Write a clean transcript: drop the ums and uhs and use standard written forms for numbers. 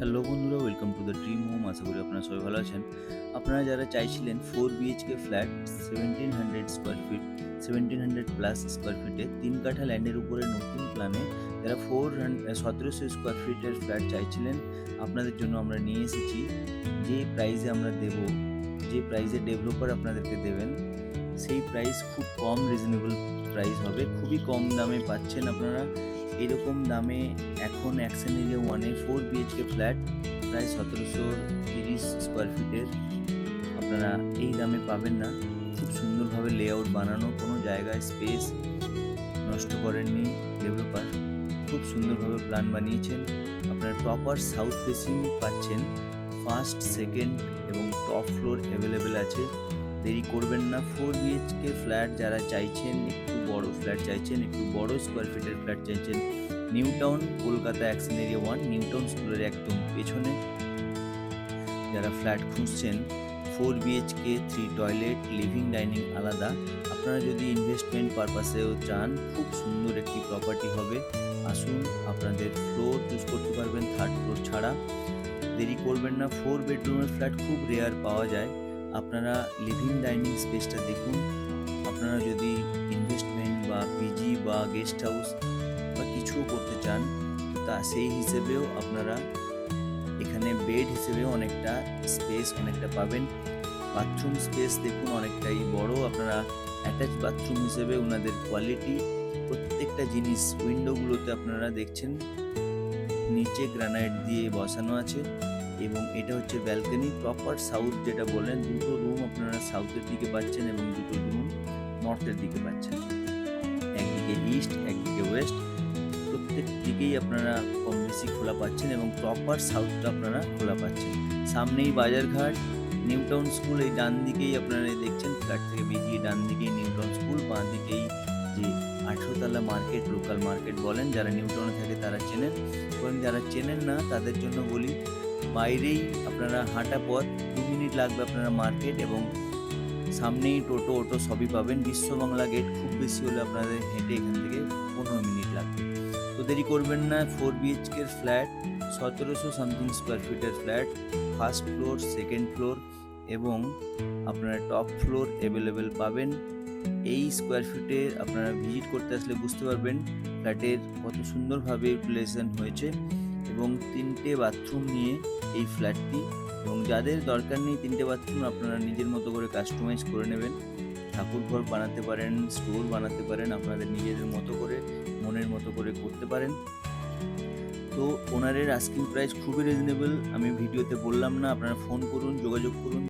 Hello বন্ধুরা, welcome to the dream home. আশা করি আপনারা সবাই ভালো আছেন। আপনারা যারা চাইছিলেন 4 BHK flat 1700 square feet 1700+ square ফিটে 3 কাঠা ল্যান্ডের উপরে নতুন প্ল্যানে যারা 1700 স্কোয়ার ফিটের ফ্ল্যাট চাইছিলেন, আপনাদের জন্য আমরা নিয়ে এসেছি। যে প্রাইসে আমরা দেব, যে প্রাইসে ডেভেলপার আপনাদেরকে দেবেন, সেই প্রাইস খুব কম, রিজনেবল প্রাইস হবে। খুবই কম দামে পাচ্ছেন আপনারা। এরকম দামে এখন অ্যাকশন এরিয়া 1-এ 4 BHK ফ্ল্যাট প্রায় 1730 স্কোয়ার ফিটের আপনারা এই দামে পাবেন না। খুব সুন্দরভাবে লেআউট বানানো, কোনো জায়গায় স্পেস নষ্ট করেননি ডেভেলপার। খুব সুন্দরভাবে প্ল্যান বানিয়েছেন। আপনারা প্রপার সাউথ ফেসিং পাচ্ছেন। ফার্স্ট, সেকেন্ড এবং টপ ফ্লোর অ্যাভেলেবেল আছে। দেরি করবেন না। 4 BHK ফ্ল্যাট যারা চাইছেন, একটু বড় ফ্ল্যাট চাইছেন, একটু বড় স্কোয়ার ফিটের ফ্ল্যাট চাইছেন, new town Kolkata action area 1 new town স্কুলের একদম পেছনে যারা ফ্ল্যাট খুঁজছেন, 4 BHK 3 টয়লেট, লিভিং ডাইনিং আলাদা। আপনারা যদি ইনভেস্টমেন্ট পারপাসেও চান, খুব সুন্দর একটি প্রপার্টি হবে। আসুন, আপনাদের ফ্লোর চুজ করতে পারবেন থার্ড ফ্লোর ছাড়া। দেরি করবেন না। 4 বেডরুমের ফ্ল্যাট খুব রেয়ার পাওয়া যায়। আপনারা লিভিং ডাইনিং স্পেসটা দেখুন। আপনারা যদি ইনভেস্টমেন্ট বা পিজি বা গেস্ট হাউস বা কিছুও করতে চান, তা সেই হিসেবেও আপনারা এখানে বেড হিসেবেও অনেকটা স্পেস অনেকটা পাবেন। বাথরুম স্পেস দেখুন, অনেকটাই বড়। আপনারা অ্যাটাচ বাথরুম হিসেবে ওনাদের কোয়ালিটি, প্রত্যেকটা জিনিস উইন্ডোগুলোতে আপনারা দেখছেন নিচে গ্রানাইট দিয়ে বসানো আছে। এবং এটা হচ্ছে ব্যালকনি। প্রপার সাউথ যেটা বলেন, দুটো রুম আপনারা সাউথের দিকে পাচ্ছেন এবং দুটো রুম নর্থের দিকে পাচ্ছেন। একদিকে ইস্ট, একদিকে ওয়েস্ট, প্রত্যেক দিকেই আপনারা কম বেশি খোলা পাচ্ছেন এবং প্রপার সাউথটা আপনারা খোলা পাচ্ছেন। সামনেই বাজারঘাট, নিউ টাউন স্কুল এই ডান দিকেই আপনারা দেখছেন। ফ্ল্যাট থেকে বেরিয়ে ডান দিকেই নিউ টাউন স্কুল, বাঁ দিকেই যে 18তলা মার্কেট, লোকাল মার্কেট বলেন। যারা নিউ টাউনে থাকে তারা চেনেন, এবং যারা চেনেন না তাদের জন্য বলি, বাইরেই আপনারা হাঁটা পথ, 2 মিনিট লাগবে আপনারা মার্কেট, এবং সামনেই টোটো অটো সবই পাবেন। বিশ্ববাংলা গেট, খুব বেশি হলে আপনাদের হেঁটে এখান থেকে 15 মিনিট লাগবে। তো দেরি করবেন না। 4 BHK ফ্ল্যাট 1700 সামথিং স্কোয়ার ফিটের flat, first floor, second floor এবং আপনারা টপ ফ্লোর অ্যাভেলেবেল পাবেন। এই স্কোয়ার ফিটে আপনারা ভিজিট করতে আসলে বুঝতে পারবেন ফ্ল্যাটের কত সুন্দরভাবে ইউটিলাইজেশন হয়েছে। এবং 3টে বাথরুম নিয়ে এই ফ্ল্যাটটি, এবং যাদের দরকার নেই 3টে বাথরুম, আপনারা নিজের মতো করে কাস্টমাইজ করে নেবেন। ঠাকুর ঘর বানাতে পারেন, স্টোর বানাতে পারেন, আপনাদের নিজেদের মতো করে, মনের মতো করে করতে পারেন। তো ওনারের আস্কিং প্রাইস খুবই রিজনেবল, আমি ভিডিওতে বললাম না। আপনারা ফোন করুন, যোগাযোগ করুন।